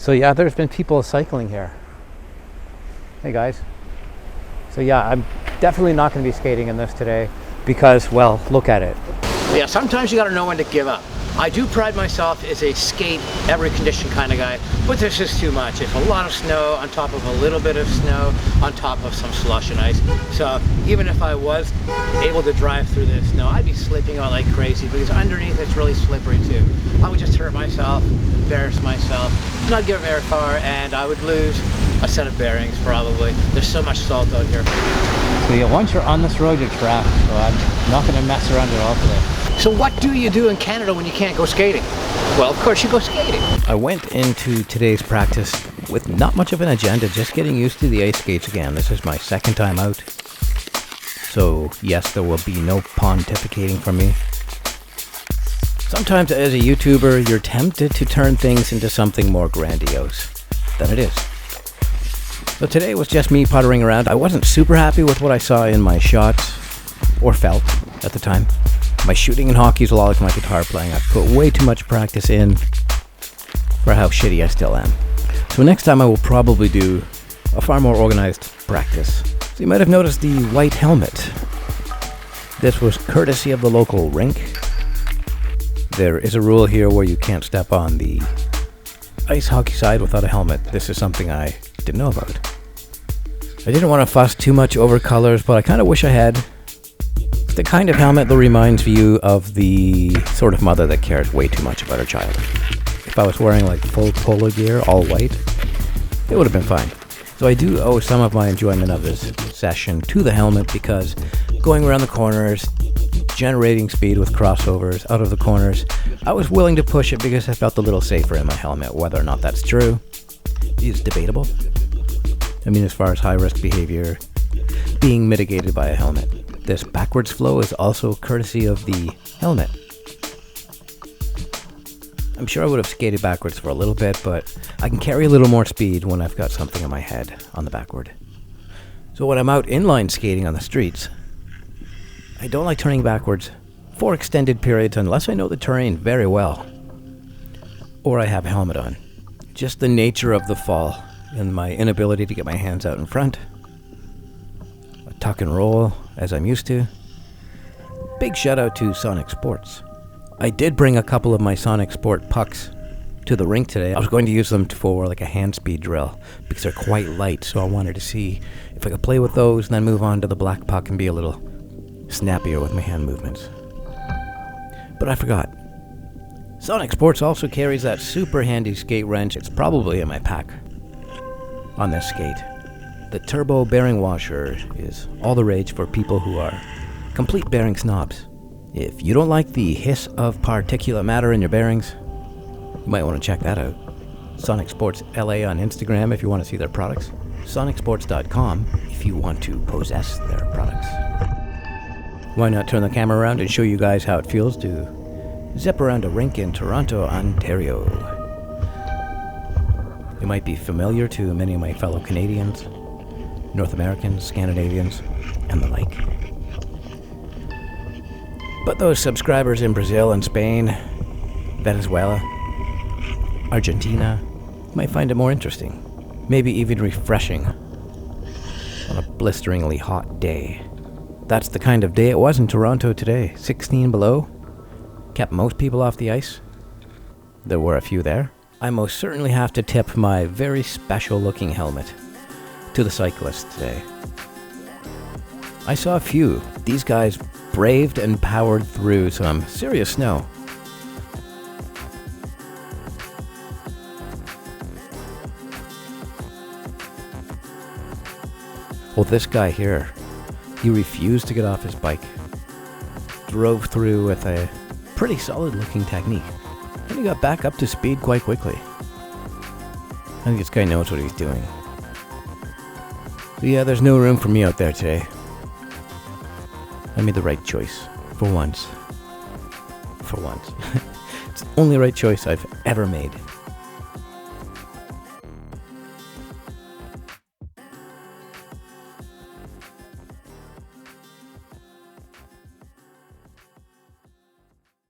So yeah, there's been people cycling here. Hey guys. So yeah, I'm definitely not going to be skating in this today because, well, look at it. Yeah, sometimes you got to know when to give up. I do pride myself as a skate every condition kind of guy, but this is too much. It's a lot of snow on top of a little bit of snow on top of some slush and ice. So even if I was able to drive through this snow, I'd be slipping out like crazy because underneath it's really slippery too. I would just hurt myself, embarrass myself, not get very far, and I would lose a set of bearings probably. There's so much salt out here. So yeah, once you're on this road, you're trapped. So I'm not going to mess around at all today. So what do you do in Canada when you can't go skating? Well, of course you go skating. I went into today's practice with not much of an agenda, just getting used to the ice skates again. This is my second time out. So yes, there will be no pontificating from me. Sometimes as a YouTuber, you're tempted to turn things into something more grandiose than it is. So today was just me puttering around. I wasn't super happy with what I saw in my shots, or felt at the time. My shooting in hockey is a lot like my guitar playing. I've put way too much practice in for how shitty I still am. So next time I will probably do a far more organized practice. So you might have noticed the white helmet. This was courtesy of the local rink. There is a rule here where you can't step on the ice hockey side without a helmet. This is something I didn't know about. I didn't want to fuss too much over colors, but I kind of wish I had. The kind of helmet that reminds you of the sort of mother that cares way too much about her child. If I was wearing like full polo gear, all white, it would have been fine. So I do owe some of my enjoyment of this session to the helmet because going around the corners, generating speed with crossovers out of the corners, I was willing to push it because I felt a little safer in my helmet. Whether or not that's true is debatable. I mean, as far as high-risk behavior being mitigated by a helmet. This backwards flow is also courtesy of the helmet. I'm sure I would have skated backwards for a little bit, but I can carry a little more speed when I've got something on my head on the backward. So when I'm out inline skating on the streets, I don't like turning backwards for extended periods unless I know the terrain very well, or I have a helmet on. Just the nature of the fall and my inability to get my hands out in front. Tuck and roll as I'm used to. Big shout out to Sonic Sports. I did bring a couple of my Sonic Sport pucks to the rink today. I was going to use them for like a hand speed drill because they're quite light, so I wanted to see if I could play with those and then move on to the black puck and be a little snappier with my hand movements. But I forgot. Sonic Sports also carries that super handy skate wrench. It's probably in my pack on this skate. The turbo bearing washer is all the rage for people who are complete bearing snobs. If you don't like the hiss of particulate matter in your bearings, you might want to check that out. Sonic Sports LA on Instagram if you want to see their products. SonicSports.com if you want to possess their products. Why not turn the camera around and show you guys how it feels to zip around a rink in Toronto, Ontario. It might be familiar to many of my fellow Canadians, North Americans, Scandinavians, and the like. But those subscribers in Brazil and Spain, Venezuela, Argentina, might find it more interesting, maybe even refreshing on a blisteringly hot day. That's the kind of day it was in Toronto today. 16 below, kept most people off the ice. There were a few there. I most certainly have to tip my very special looking helmet to the cyclists today. I saw a few. These guys braved and powered through some serious snow. Well, this guy here, he refused to get off his bike. Drove through with a pretty solid looking technique. And he got back up to speed quite quickly. I think this guy knows what he's doing. So yeah, there's no room for me out there today. I made the right choice. For once. For once. It's the only right choice I've ever made.